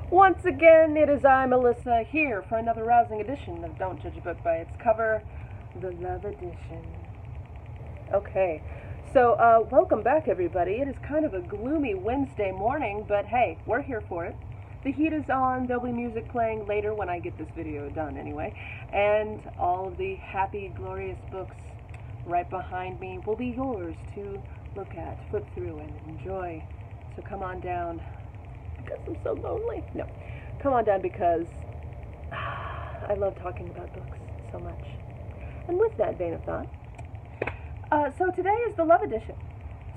Once again, it is I, Melissa, here for another rousing edition of Don't Judge a Book by Its Cover, the Love Edition. Okay, so welcome back, everybody. It is kind of a gloomy Wednesday morning, but hey, we're here for it. The heat is on. There'll be music playing later when I get this video done anyway, and all of the happy, glorious books right behind me will be yours to look at, flip through, and enjoy. So come on down. Because I'm so lonely. No. Come on down because I love talking about books so much. And with that vein of thought, so today is the Love Edition.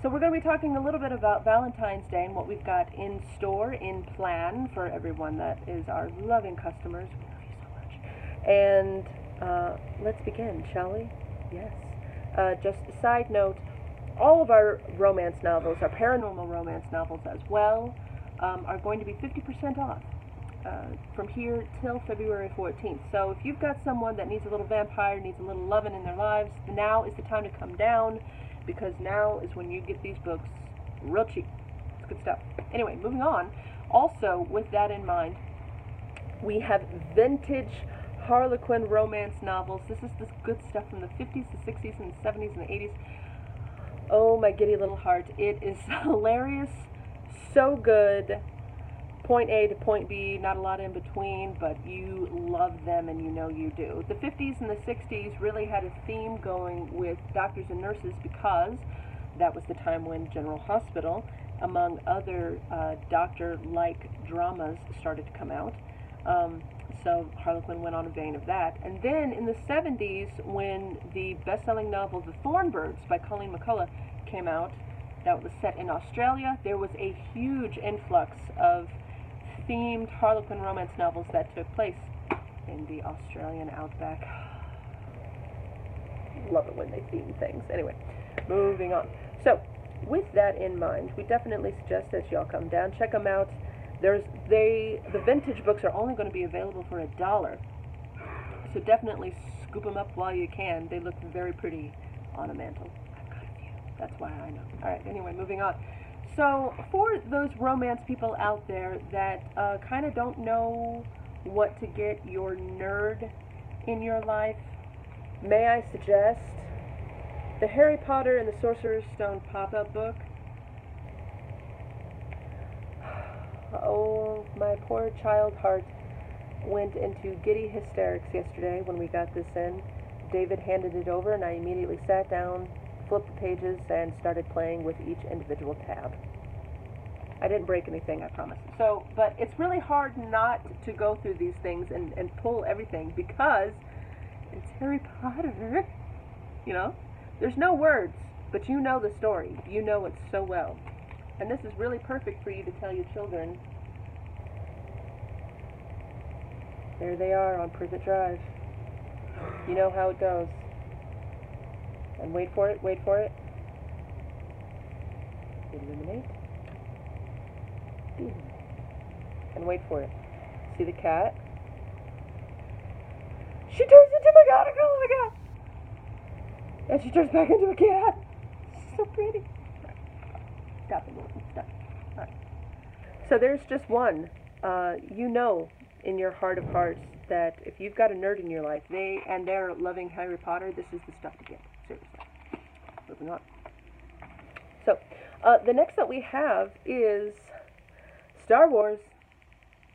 So we're going to be talking a little bit about Valentine's Day and what we've got in store, in plan for everyone that is our loving customers. We love you so much. And let's begin, shall we? Yes. Just a side note, all of our romance novels, our paranormal romance novels as well, are going to be 50% off from here till February 14th. So if you've got someone that needs a little vampire, needs a little loving in their lives, now is the time to come down, because now is when you get these books real cheap. It's good stuff. Anyway, moving on. Also, with that in mind, we have vintage Harlequin romance novels. This is this good stuff from the 50s, the 60s, and the 70s, and the 80s. Oh, my giddy little heart. It is hilarious. So good, point A to point B, not a lot in between, but you love them and you know you do. The 50s and the 60s really had a theme going with doctors and nurses because that was the time when General Hospital, among other doctor-like dramas, started to come out. So Harlequin went on a vein of that. And then in the 70s, when the best-selling novel The Thornbirds by Colleen McCullough came out, that was set in Australia, there was a huge influx of themed Harlequin romance novels that took place in the Australian outback. Love it when they theme things. Anyway, moving on. So, with that in mind, we definitely suggest that y'all come down, check them out. The vintage books are only going to be available for $1, so definitely scoop them up while you can. They look very pretty on a mantle. That's why I know. Alright, anyway, moving on. So, for those romance people out there that kind of don't know what to get your nerd in your life, may I suggest the Harry Potter and the Sorcerer's Stone pop-up book. Oh, my poor child heart went into giddy hysterics yesterday when we got this in. David handed it over and I immediately sat down, flipped the pages, and started playing with each individual tab. I didn't break anything, I promise. So, but it's really hard not to go through these things and pull everything because it's Harry Potter. You know? There's no words, but you know the story. You know it so well. And this is really perfect for you to tell your children. There they are on Privet Drive. You know how it goes. And wait for it, wait for it. Illuminate. Illuminate. And wait for it. See the cat? She turns into oh my god! And she turns back into a cat! She's so pretty. Stop it, Morton. Stop. Alright. So there's just one. You know in your heart of hearts that if you've got a nerd in your life, they're loving Harry Potter, this is the stuff to get. Seriously. Moving on. So, the next that we have is Star Wars.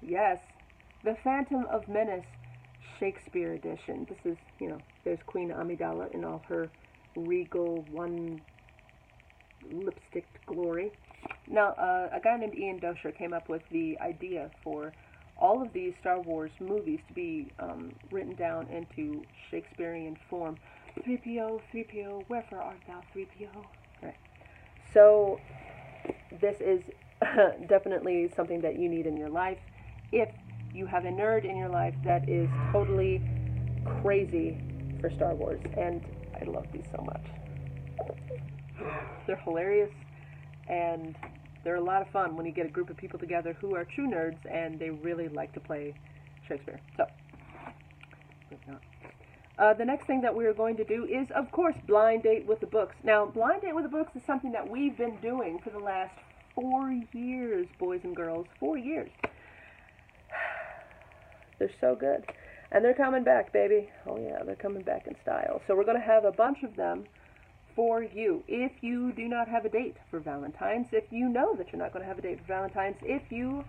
Yes. The Phantom of Menace Shakespeare edition. This is, there's Queen Amidala in all her regal, one lipsticked glory. Now, a guy named Ian Dosher came up with the idea for all of these Star Wars movies to be written down into Shakespearean form. 3PO, 3PO, wherefore art thou, 3PO? Right. So, this is definitely something that you need in your life. If you have a nerd in your life that is totally crazy for Star Wars, and I love these so much. They're hilarious, and they're a lot of fun when you get a group of people together who are true nerds, and they really like to play Shakespeare. So, moving on. The next thing that we're going to do is, of course, blind date with the books. Now, blind date with the books is something that we've been doing for the last 4 years, boys and girls. 4 years. They're so good. And they're coming back, baby. Oh yeah, they're coming back in style. So we're going to have a bunch of them for you. If you do not have a date for Valentine's, if you know that you're not going to have a date for Valentine's, if you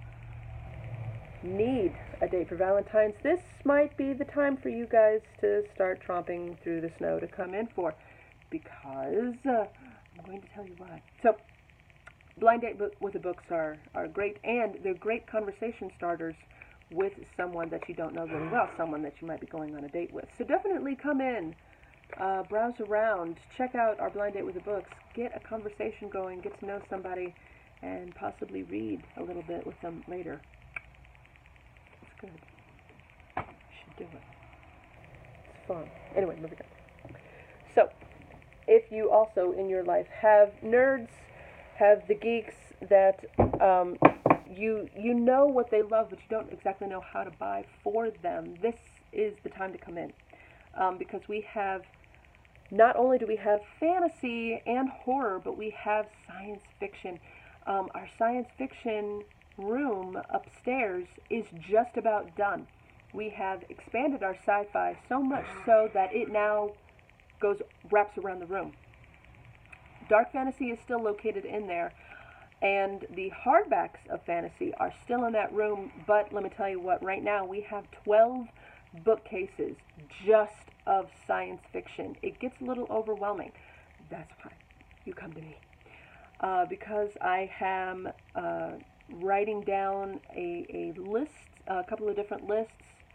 need a date for Valentine's, this might be the time for you guys to start tromping through the snow to come in for, because I'm going to tell you why. So, blind date with the books are great, and they're great conversation starters with someone that you don't know really well, someone that you might be going on a date with. So definitely come in, browse around, check out our blind date with the books, get a conversation going, get to know somebody, and possibly read a little bit with them later. It's good. You should do it. It's fun. Anyway, moving on. So, if you also in your life have nerds, have the geeks that you know what they love, but you don't exactly know how to buy for them, this is the time to come in. Because we have, not only do we have fantasy and horror, but we have science fiction. Our science fiction room upstairs is just about done. We have expanded our sci-fi so much so that it now wraps around the room. Dark fantasy is still located in there, and the hardbacks of fantasy are still in that room, but let me tell you what, right now we have 12 bookcases just of science fiction. It gets a little overwhelming. That's why you come to me. Because I am writing down a list, a couple of different lists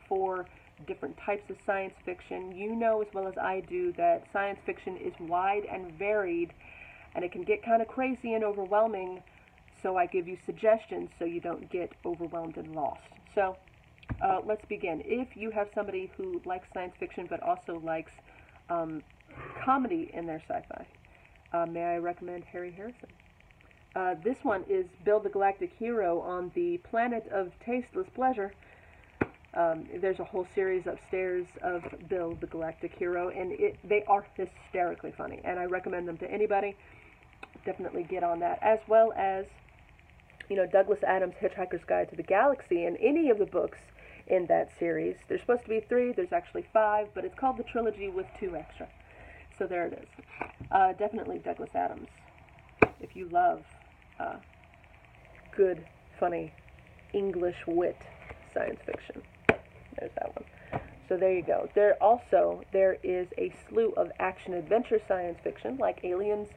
for different types of science fiction. You know as well as I do that science fiction is wide and varied, and it can get kind of crazy and overwhelming, so I give you suggestions so you don't get overwhelmed and lost. So let's begin. If you have somebody who likes science fiction but also likes comedy in their sci-fi, may I recommend Harry Harrison? This one is Bill the Galactic Hero on the Planet of Tasteless Pleasure. There's a whole series upstairs of Bill the Galactic Hero, and they are hysterically funny, and I recommend them to anybody. Definitely get on that, as well as, Douglas Adams' Hitchhiker's Guide to the Galaxy, and any of the books in that series. There's supposed to be 3, there's actually 5, but it's called the trilogy with 2 extra. So there it is. Definitely Douglas Adams. If you love good, funny, English wit science fiction. There's that one. So there you go. There is a slew of action-adventure science fiction, like Aliens,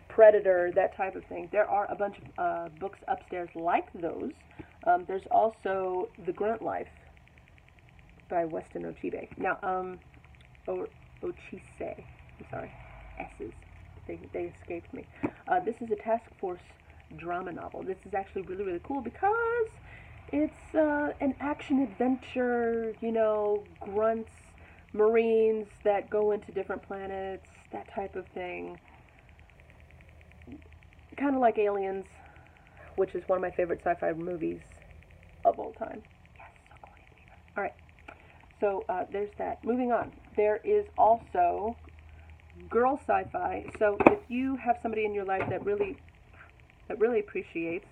Predator, that type of thing. There are a bunch of books upstairs like those. There's also The Grunt Life by Weston Ochebe. Now, Ochise, I'm sorry, S's. They escaped me. This is a task force drama novel. This is actually really, really cool because it's an action-adventure, grunts, Marines that go into different planets, that type of thing. Kind of like Aliens, which is one of my favorite sci-fi movies of all time. Yes, so cool. Alright, so there's that. Moving on. There is also girl sci-fi. So if you have somebody in your life that really appreciates,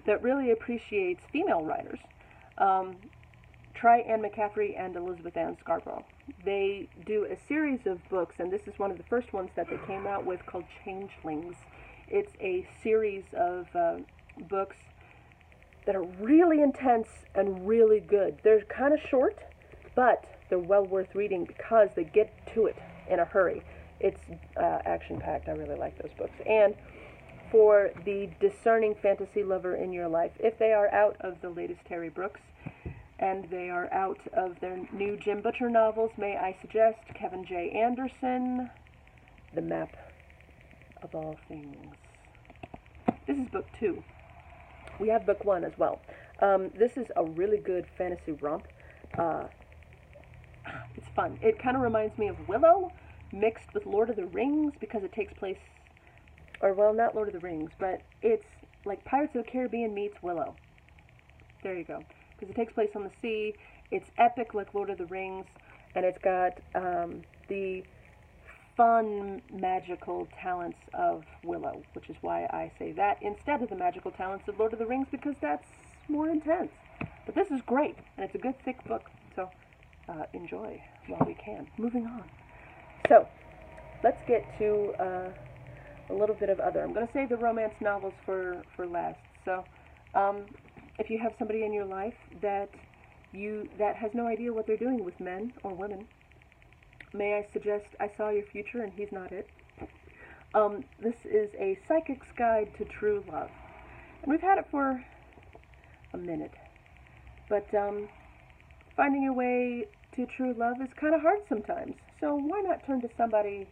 that really appreciates female writers, try Anne McCaffrey and Elizabeth Ann Scarborough. They do a series of books, and this is one of the first ones that they came out with, called Changelings. It's a series of books that are really intense and really good. They're kind of short, but they're well worth reading because they get to it in a hurry. It's action-packed. I really like those books. And for the discerning fantasy lover in your life, if they are out of the latest Terry Brooks and they are out of their new Jim Butcher novels, may I suggest Kevin J. Anderson, The Map of All Things. This is book 2. We have book 1 as well. This is a really good fantasy romp. It's fun. It kind of reminds me of Willow mixed with Lord of the Rings because it takes place, or well, not Lord of the Rings, but it's like Pirates of the Caribbean meets Willow. There you go. Because it takes place on the sea. It's epic like Lord of the Rings, and it's got the fun, magical talents of Willow, which is why I say that instead of the magical talents of Lord of the Rings, because that's more intense. But this is great, and it's a good thick book, so enjoy while we can. Moving on. So, let's get to a little bit of other. I'm going to save the romance novels for last. So, if you have somebody in your life that has no idea what they're doing with men or women, may I suggest I Saw Your Future and He's Not It. This is a psychic's guide to true love. And we've had it for a minute. But finding your way to true love is kind of hard sometimes. So why not turn to somebody